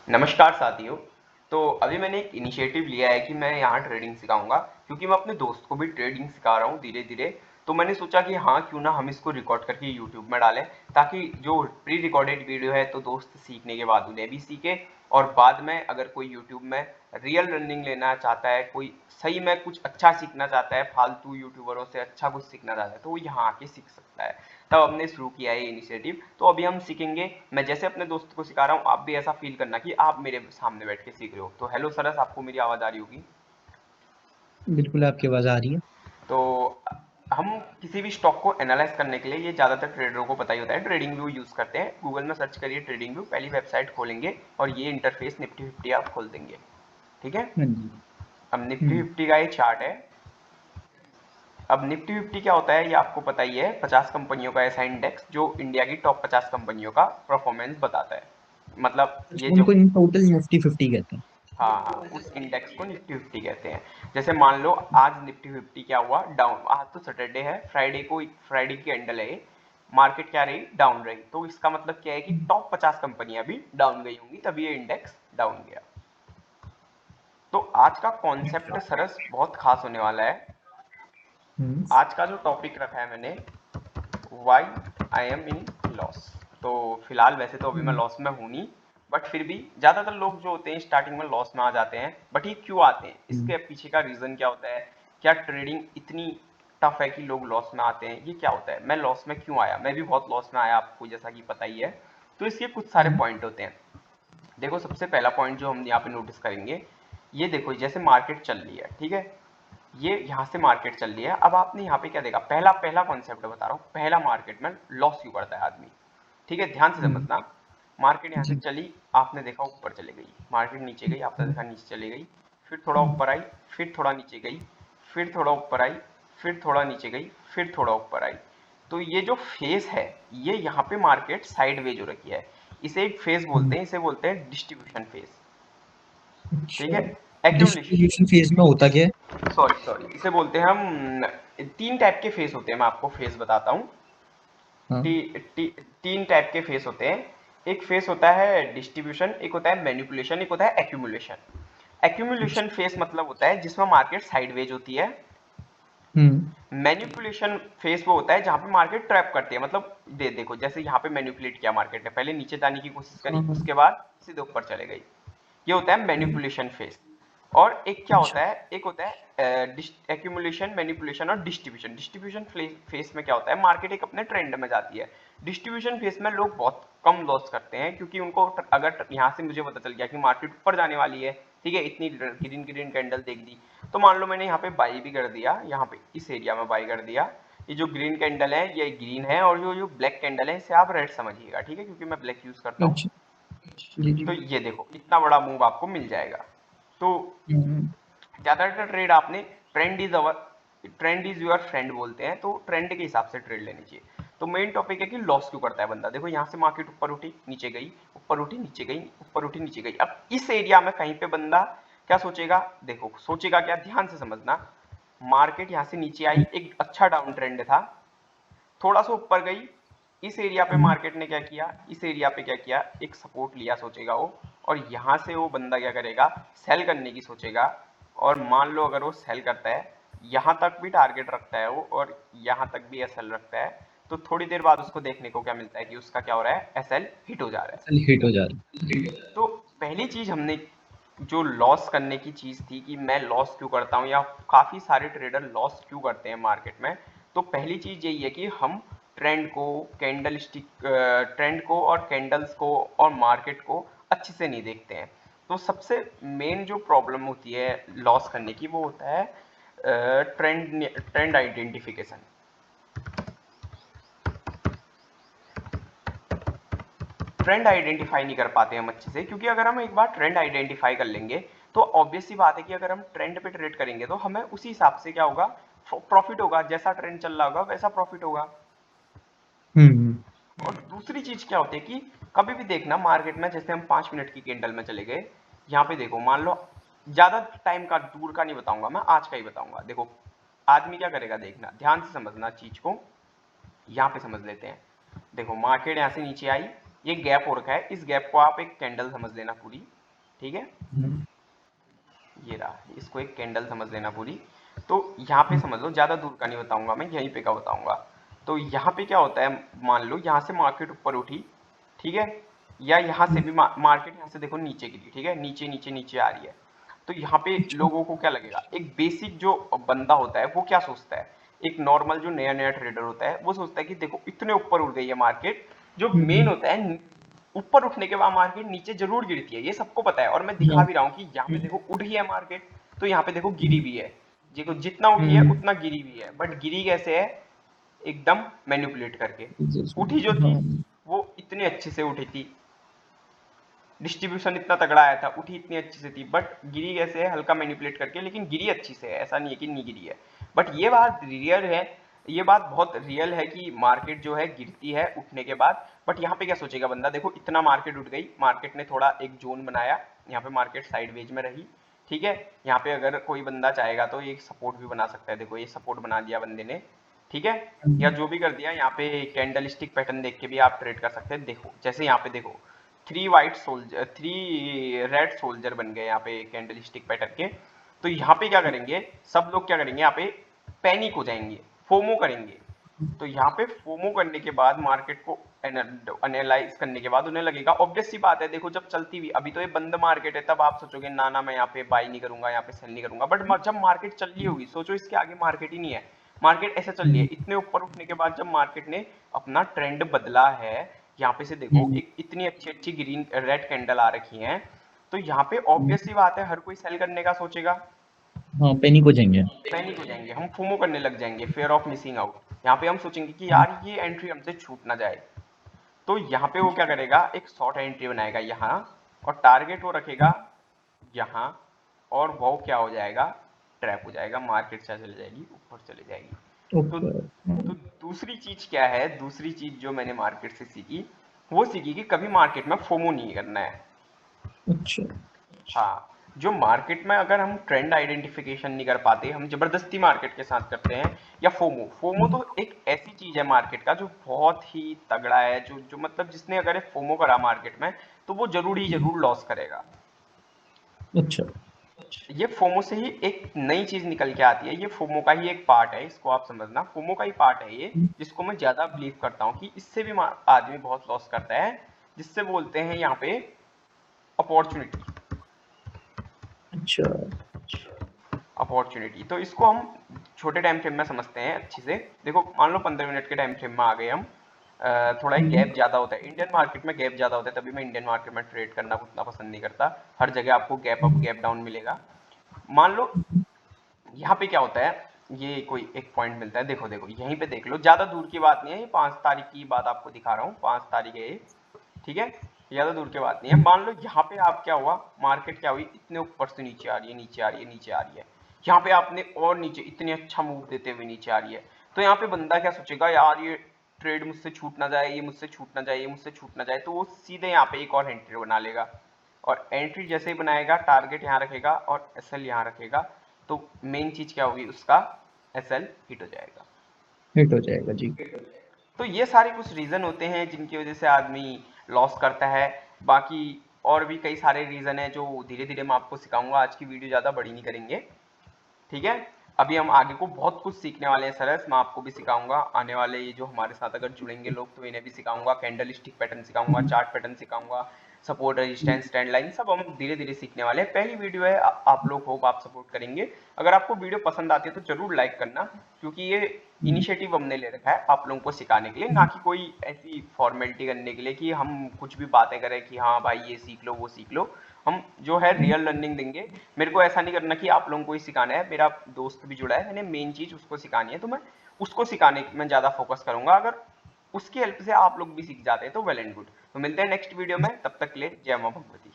नमस्कार साथियों। तो अभी मैंने एक इनिशिएटिव लिया है कि मैं यहाँ ट्रेडिंग सिखाऊंगा, क्योंकि मैं अपने दोस्त को भी ट्रेडिंग सिखा रहा हूँ धीरे धीरे। तो मैंने सोचा कि हाँ, क्यों ना हम इसको रिकॉर्ड करके यूट्यूब में डालें, ताकि जो प्री रिकॉर्डेड वीडियो है तो दोस्त सीखने के बाद उन्हें भी सीखे, और बाद में अगर कोई यूट्यूब में रियल रनिंग लेना चाहता है, कोई सही में कुछ अच्छा सीखना चाहता है, फालतू यूट्यूबरों से अच्छा कुछ सीखना चाहता है, तो वो यहाँ आके सीख सकता है। तब हमने शुरू किया है इनिशिएटिव। तो अभी हम सीखेंगे। मैं जैसे अपने दोस्त को सिखा रहा हूँ, आप भी ऐसा फील करना कि आप मेरे सामने बैठ के सीख रहे हो। तो हेलो सरस, आपको मेरी आवाज़ आ रही होगी। बिल्कुल आपकी आवाज आ रही है। तो हम किसी भी स्टॉक को एनालाइज करने के लिए, ये ज़्यादातर ट्रेडरों को पता ही होता है, ट्रेडिंग व्यू यूज़ करते हैं। गूगल में सर्च करिए ट्रेडिंग व्यू, पहली वेबसाइट खोलेंगे और ये इंटरफेस निफ्टी 50 आप खोल देंगे। ठीक है। हाँ जी। अब निफ्टी हम्म। 50 का ये चार्ट है। अब निफ्टी 50 क्या होता है ये आपको पता ही है, 50 कंपनियों का ऐसा इंडेक्स जो इंडिया की टॉप 50 कंपनियों का परफॉर्मेंस बताता है। मतलब ये अच्छा, जो, उनको इन टोटल निफ्टी 50 कहते हैं। हाँ हाँ, उस इंडेक्स को निफ्टी 50 कहते हैं। जैसे मान लो आज निफ्टी 50 क्या हुआ, डाउन। आज तो सैटरडे है, फ्राइडे की कैंडल है, मार्केट क्या रही, डाउन रही। तो इसका मतलब क्या है कि टॉप 50 कंपनियां भी डाउन गई होंगी, तभी ये इंडेक्स डाउन गया। तो आज का कॉन्सेप्ट सरस बहुत खास होने वाला है। हम्म। आज का जो टॉपिक रखा है मैंने, why I am in loss. तो फिलहाल वैसे तो अभी मैं हम्म। लॉस में हूँ नहीं, बट फिर भी ज़्यादातर लोग जो होते हैं स्टार्टिंग में लॉस में आ जाते हैं। बट ये क्यों आते हैं, हम्म। इसके पीछे का रीज़न क्या होता है? क्या ट्रेडिंग इतनी टफ है कि लोग लॉस में आते हैं? ये क्या होता है, मैं लॉस में क्यों आया? मैं भी बहुत लॉस में आया, आपको जैसा कि पता ही है। तो इसके कुछ सारे हम्म। पॉइंट होते हैं। देखो, सबसे पहला पॉइंट जो हम यहाँ पे नोटिस करेंगे, ये देखो, जैसे मार्केट चल रही है, ठीक है, ये यहाँ से मार्केट चल रही है। अब आपने यहाँ पे क्या देखा, पहला पहला कॉन्सेप्ट बता रहा हूँ, पहला मार्केट में लॉस क्यों करता है आदमी। ठीक है, ध्यान से हम्म। समझना। मार्केट यहाँ से जी। चली, आपने देखा ऊपर चले गई, मार्केट नीचे गई, आपने हम्म। देखा नीचे चली गई, फिर थोड़ा हम्म। ऊपर आई, फिर थोड़ा नीचे गई, फिर थोड़ा ऊपर आई, फिर थोड़ा नीचे गई, फिर थोड़ा ऊपर आई। तो ये जो फेस है, ये यहाँ पे मार्केट साइडवेज हो रखी है। इसे एक फेस बोलते हम्म। हैं, इसे बोलते हैं डिस्ट्रीब्यूशन फेस। ठीक अच्छा, है। एक्यूमुलेशन, डिस्ट्रीब्यूशन फेज में होता क्या है? सॉरी सॉरी, इसे बोलते हैं हम, तीन टाइप के फेस होते हैं, मैं आपको फेस बताता हूँ। हाँ। तीन टाइप के फेस होते हैं। एक फेस होता है डिस्ट्रीब्यूशन, एक होता है मैनिपुलेशन, एक होता है एक्यूमुलेशन। एक्यूमुलेशन अच्छा। फेस मतलब होता है जिसमें मार्केट साइडवेज होती है। हम्म। मैनिपुलेशन फेस वो होता है जहां पे मार्केट ट्रैप करती है। मतलब देखो, जैसे यहाँ पे मैनिपुलेट किया मार्केट ने, पहले नीचे जाने की कोशिश करी, हाँ हाँ। उसके बाद सीधे ऊपर चले गई। ये होता है हम्म। Manipulation face. और एक क्या अच्छा। होता है, एक होता है एक्यूमुलेशन, मैनिपुलेशन और डिस्ट्रीब्यूशन। डिस्ट्रीब्यूशन फेस में क्या होता है, मार्केट एक अपने ट्रेंड में जाती है। डिस्ट्रीब्यूशन फेस में लोग बहुत कम लॉस करते हैं, क्योंकि उनको अगर यहाँ से मुझे पता चल गया कि मार्केट ऊपर जाने वाली है, ठीक है, इतनी ग्रीन ग्रीन कैंडल देख दी, तो मान लो मैंने यहाँ पे बाई भी कर दिया, यहाँ पे इस एरिया में बाई कर दिया। ये जो ग्रीन कैंडल है ये ग्रीन है, और जो जो ब्लैक कैंडल है इसे आप रेड समझिएगा, ठीक है, क्योंकि मैं ब्लैक यूज करता हूँ। अच्छा। जी जी। तो ये देखो, इतना बड़ा मूव आपको मिल जाएगा। तो हम्म। ज्यादातर ट्रेड आपने, ट्रेंड इज योर फ्रेंड बोलते हैं, तो ट्रेंड के हिसाब से ट्रेड लेनी चाहिए। तो मेन टॉपिक है कि लॉस क्यों करता है बंदा। देखो, यहाँ से मार्केट ऊपर उठी नीचे गई, ऊपर उठी नीचे गई, ऊपर उठी नीचे गई। अब इस एरिया में कहीं पे बंदा क्या सोचेगा, देखो सोचेगा क्या, ध्यान से समझना। मार्केट यहाँ से नीचे आई, एक अच्छा डाउन ट्रेंड था, थोड़ा सा ऊपर गई, इस एरिया पे हम्म। मार्केट ने क्या किया, इस एरिया पे क्या किया, एक सपोर्ट लिया सोचेगा वो, और यहां से वो बंदा क्या करेगा, सेल करने की सोचेगा। और मान लो अगर वो सेल करता है, यहां तक भी टारगेट रखता है वो, और यहां तक भी एसएल रखता है, तो थोड़ी देर बाद उसको देखने को क्या मिलता है कि उसका क्या हो रहा है, एसएल हिट हो जा रहा है। असल हिट हो जा रहा तो पहली चीज हमने, जो लॉस करने की चीज थी कि मैं लॉस क्यों करता हूँ, या काफी सारे ट्रेडर लॉस क्यों करते हैं मार्केट में, तो पहली चीज यही है कि हम ट्रेंड को, कैंडल स्टिक ट्रेंड को और कैंडल्स को और मार्केट को अच्छे से नहीं देखते हैं। तो सबसे मेन जो प्रॉब्लम होती है लॉस करने की, वो होता है ट्रेंड आइडेंटिफिकेशन। ट्रेंड आइडेंटिफाई नहीं कर पाते हम अच्छे से, क्योंकि अगर हम एक बार ट्रेंड आइडेंटिफाई कर लेंगे, तो ऑब्वियस सी बात है कि अगर हम ट्रेंड पे ट्रेड करेंगे तो हमें उसी हिसाब से क्या होगा, प्रॉफिट होगा, जैसा ट्रेंड चल रहा होगा वैसा प्रॉफिट होगा। है। हम्म। और दूसरी चीज क्या होती है कि कभी भी देखना मार्केट में, जैसे हम 5 मिनट की कैंडल में चले गए, यहाँ पे देखो, मान लो, ज्यादा टाइम का दूर का नहीं बताऊंगा मैं, आज का ही बताऊंगा। देखो, आदमी क्या करेगा, देखना ध्यान से समझना चीज को, यहाँ पे समझ लेते हैं। देखो, मार्केट यहाँ से नीचे आई, ये गैप हो रखा है, इस गैप को आप एक कैंडल समझ लेना पूरी। ठीक है, हम्म, ये रहा, इसको एक कैंडल समझ लेना पूरी। तो यहाँ पे समझ लो, ज्यादा दूर का नहीं बताऊंगा मैं, यहीं पे का बताऊंगा। तो यहाँ पे क्या होता है, मान लो यहाँ से मार्केट ऊपर उठी, ठीक है, या यहाँ से भी मार्केट यहाँ से देखो नीचे गिरी, ठीक है, नीचे नीचे नीचे आ रही है। तो यहाँ पे अच्छा, लोगों को क्या लगेगा, एक बेसिक जो बंदा होता है वो क्या सोचता है, एक नॉर्मल जो नया नया ट्रेडर होता है वो सोचता है कि देखो इतने ऊपर उड़ गई है मार्केट। जो मेन हम्म, होता है, ऊपर उठने के बाद मार्केट नीचे जरूर गिरती है, ये सबको पता है, और मैं दिखा हाँ, भी रहा हूँ कि यहाँ पे हम्म, देखो उठी है मार्केट, तो यहाँ पे देखो गिरी हम्म, भी है। देखो जितना उठी है हम्म, उतना गिरी भी है, बट गिरी कैसे है, एकदम मैनिपुलेट करके। उठी जो थी हाँ, वो इतने अच्छे से उठी थी, डिस्ट्रीब्यूशन इतना तगड़ा आया था, उठी इतनी अच्छी से थी, बट गिरी कैसे है, हल्का मैनिपुलेट करके, लेकिन गिरी अच्छी से है, ऐसा नहीं है कि नहीं गिरी है। बट ये बात रियल है, ये बात बहुत रियल है कि मार्केट जो है गिरती है उठने के बाद। बट यहाँ पे क्या सोचेगा बंदा, देखो इतना मार्केट उठ गई, मार्केट ने थोड़ा एक जोन बनाया, यहाँ पे मार्केट साइडवेज में रही, ठीक है, यहाँ पे अगर कोई बंदा चाहेगा तो एक सपोर्ट भी बना सकता है, देखो ये सपोर्ट बना दिया बंदे ने, ठीक है, या जो भी कर दिया। यहाँ पे कैंडल स्टिक पैटर्न देख के भी आप ट्रेड कर सकते हैं। देखो जैसे यहाँ पे देखो, थ्री रेड सोल्जर बन गए यहाँ पे कैंडल स्टिक पैटर्न के। तो यहाँ पे क्या करेंगे, सब लोग क्या करेंगे, यहाँ पे पैनिक हो जाएंगे, फोमो करेंगे। तो यहाँ पे फोमो करने के बाद मार्केट को एनालाइज करने के बाद उन्हें लगेगा, ऑब्वियस सी बात है, देखो जब चलती हुई, अभी तो ये बंद मार्केट है, तब आप सोचोगे ना ना मैं यहाँ पे बाई नहीं करूंगा, यहाँ पे सेल नहीं करूंगा। बट जब मार्केट चल रही होगी, सोचो इसके आगे मार्केट ही नहीं है, मार्केट ऐसे चल रही है, हम्म, इतने ऊपर उठने के बाद जब मार्केट ने अपना ट्रेंड बदला है, यहाँ पे से देखो हम्म, एक इतनी अच्छी अच्छी ग्रीन रेड कैंडल आ रखी है, तो यहाँ पे ऑब्वियस सी बात है हर कोई सेल करने का सोचेगा, हाँ, पैनिक हो जाएंगे। पैनिक हो जाएंगे, हम फोमो करने लग जाएंगे, फेयर ऑफ मिसिंग आउट। यहाँ पे हम सोचेंगे कि यार ये एंट्री हमसे छूट ना जाए। तो यहाँ पे वो क्या करेगा, एक शॉर्ट एंट्री बनाएगा यहाँ, और टारगेट वो रखेगा यहाँ, और वो क्या हो जाएगा, ट्रैप हो जाएगा, मार्केट से चले जाएगी, ऊपर चले जाएगी। तो ऊपर, हाँ, दूसरी चीज क्या है, दूसरी चीज जो मैंने मार्केट से सीखी, वो सीखी कि कभी मार्केट में फोमो नहीं करना है। अच्छा, हाँ, जो मार्केट में अगर हम ट्रेंड आइडेंटिफिकेशन नहीं कर पाते, हम जबरदस्ती मार्केट के साथ करते हैं, या फोमो, फोमो तो एक ऐसी चीज है मार्केट का जो बहुत ही तगड़ा है, जो जो मतलब जिसने अगर फोमो करा मार्केट में, तो वो जरूर ही जरूर लॉस करेगा। अच्छा, ये फोमो से ही एक नई चीज निकल के आती है, ये फोमो का ही एक पार्ट है, इसको आप समझना, फोमो का ही पार्ट है ये, जिसको मैं ज्यादा बिलीव करता हूँ कि इससे भी आदमी बहुत लॉस करता है, जिससे बोलते हैं यहाँ पे अपॉर्चुनिटी। अच्छा, अपॉर्चुनिटी, तो इसको हम छोटे टाइम फ्रेम में समझते हैं अच्छे से। देखो मान लो 15 मिनट के टाइम फ्रेम में आ गए हम, थोड़ा एक हम्म, गैप ज्यादा होता है इंडियन मार्केट में, गैप ज्यादा होता है, तभी मैं इंडियन मार्केट में ट्रेड करना उतना पसंद नहीं करता। हर जगह आपको गैप अप हम्म, गैप डाउन मिलेगा। मान लो यहाँ पे क्या होता है, ये कोई एक पॉइंट मिलता है, देखो देखो यहीं पे देख लो, ज्यादा दूर की बात नहीं है, ये 5 तारीख की बात आपको दिखा रहा हूँ, 5 तारीख है ये, ठीक है, ज्यादा दूर की बात नहीं है। मान लो यहाँ पे आप क्या हुआ, मार्केट क्या हुई, इतने ऊपर से नीचे आ रही है, नीचे आ रही है, नीचे आ रही है, यहाँ पे आपने और नीचे इतने अच्छा मूव देते हुए नीचे आ रही है। तो यहाँ पे बंदा क्या सोचेगा, यार ये ट्रेड मुझसे छूट ना जाए, ये मुझसे छूट ना जाए, ये मुझसे छूट ना जाए, तो वो सीधे यहाँ पे एक और एंट्री बना लेगा, और एंट्री जैसे ही बनाएगा, टारगेट यहाँ रखेगा और एसएल यहाँ रखेगा, तो मेन चीज क्या होगी उसका, एसएल हिट हो जाएगा। हिट हो जाएगा जी। तो ये सारे कुछ रीजन होते हैं जिनकी वजह से आदमी लॉस करता है। बाकी और भी कई सारे रीजन है जो धीरे धीरे मैं आपको सिखाऊंगा, आज की वीडियो ज्यादा बड़ी नहीं करेंगे, ठीक है। अभी हम आगे को बहुत कुछ सीखने वाले हैं सरस, मैं आपको भी सिखाऊंगा, आने वाले ये जो हमारे साथ अगर जुड़ेंगे लोग, तो इन्हें भी सिखाऊंगा, कैंडल स्टिक पैटर्न सिखाऊंगा, हम्म, चार्ट पैटर्न सिखाऊंगा, सपोर्ट रेजिस्टेंस ट्रेंड लाइन, सब हम धीरे धीरे सीखने वाले हैं। पहली वीडियो है, आप लोग होप आप सपोर्ट करेंगे। अगर आपको वीडियो पसंद आती है तो जरूर लाइक करना, क्योंकि ये हम्म, इनिशिएटिव हमने ले रखा है आप लोगों को सिखाने के लिए, ना कि कोई ऐसी फॉर्मेलिटी करने के लिए कि हम कुछ भी बातें करें कि हाँ भाई ये सीख लो वो सीख लो। हम जो है रियल लर्निंग देंगे। मेरे को ऐसा नहीं करना कि आप लोगों को ही सिखाना है, मेरा दोस्त भी जुड़ा है, मैंने मेन चीज उसको सिखानी है, तो मैं उसको सिखाने में ज्यादा फोकस करूंगा। अगर उसकी हेल्प से आप लोग भी सीख जाते हैं तो वेल एंड गुड। तो मिलते हैं नेक्स्ट वीडियो में, तब तक के लिए जय मां भगवती।